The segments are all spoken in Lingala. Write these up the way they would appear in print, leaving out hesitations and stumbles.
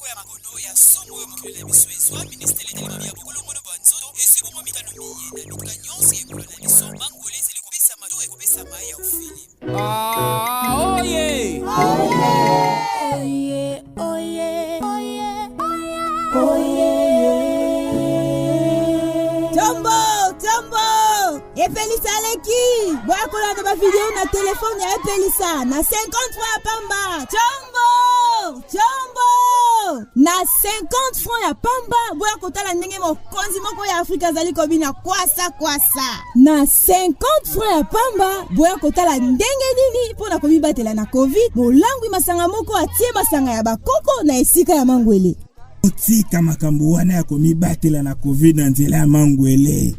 ya makono ya songo yo mokolo na biso ezwa ministele etali ya bokolo mono banzoto esiko mwa mitano miye na bituka nyonso ekolo na biso mangole ezali kopesama to ekopesama ya ofele. Oye! Oye, oye, oye, oye. Tombo! Epelisa leki! Boakola na ba video na telefone ya Epelisa na 50 francs ya pamba. Tombo! Na 50 francs ya pamba boakotala ndenge mokonzi moko ya Afrika zali kobina kwasa. Na 50 francs ya pamba boakotala ndenge nini pona komibatela na Covid. Molangwi masanga moko atie masanga ya bakoko na esika ya mangwele. Otika makambo wana ya komibatela na Covid na nzela ya mangwele.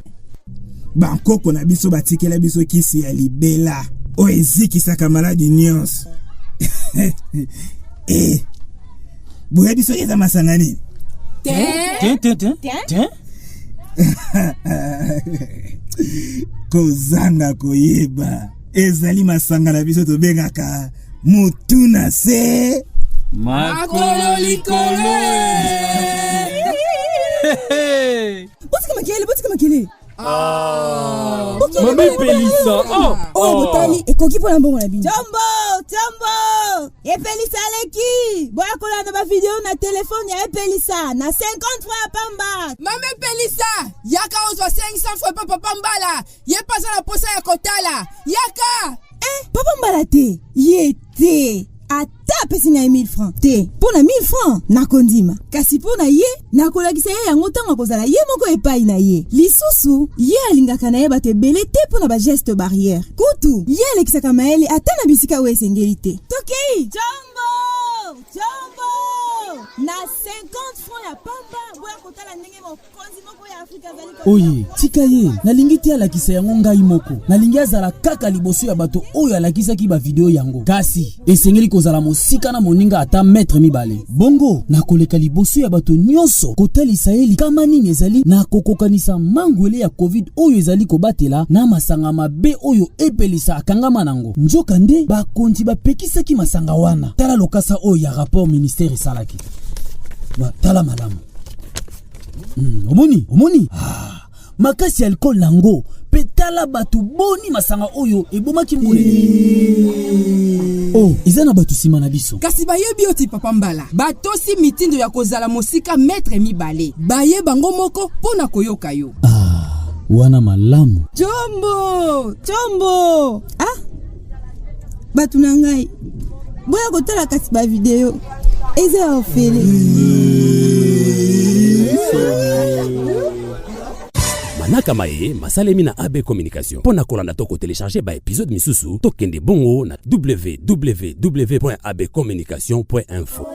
Bankoko na biso batikela biso kisi ya libela. O ezikisaka maladi nyonso. Boya biso eza masanga nini? Tiens. Kozanga koyeba. Ezali masanga na biso tobengaka mutuna se Makolo likolo. Botika makele. Mama Epelisa. Botali ekoki pona mbongo na bino. Tombo! Epelisa leki! Boakola na ba video na telefone ya Epelisa na 50 francs ya pamba. Mama Epelisa, yaka ozwa 500 francs papa pambala. Ye pasa na posa ya kotala. Yaka! Papa mbala te. Ye te. Ata pesi na 1000 francs. Te. Pona 1000 francs na kondima. Kasi pona ye na kolakisa ye yango tanga kozala ye moko epai na ye. Lisusu ye alingaka na ye bato ebele te pona ba geste barrière. Kutu ye alekisaka maele ata na bisika oyo esengeli te. Tokei Jambo na 50 francs ya pamba boya kotala ndenge mokonzi moko ya Afrika zali ko. Oye tika ye nalingi te alakisa yango ngai moko. Nalingi azala kaka liboso ya bato oyo alakisaki ba video yango. Kasi esengeli kozala mosika na moninga ata maître mibale. Bongo na koleka liboso ya bato nyonso kotalisa ye likama nini ezali na kokokanisa mangwele ya Covid oyo ezali kobatela na masanga mabe oyo Epelisa akangama nango. Njoka nde bakonzi bapekisaki masanga wana. Tala lokasa oyo ya rapport ministère esalaki. Tala malamu. Omoni? Makasi alcool nango petala batu boni masanga oyo ebomaki mbule. Izana batu sima na biso. Kasi bayebi oti papa mbala. Batosi mitindo ya kozala mosika maître mibale. Baye bango moko pona koyoka yo. Wana malamu. Chombo. Batu nangai. Boya kotala kasi ba video. Eza ofele. Manaka mae, masalemi na AB Communication. Pona kolanda toko télécharger ba épisode misusu, tokende bongo na www.abcommunication.info.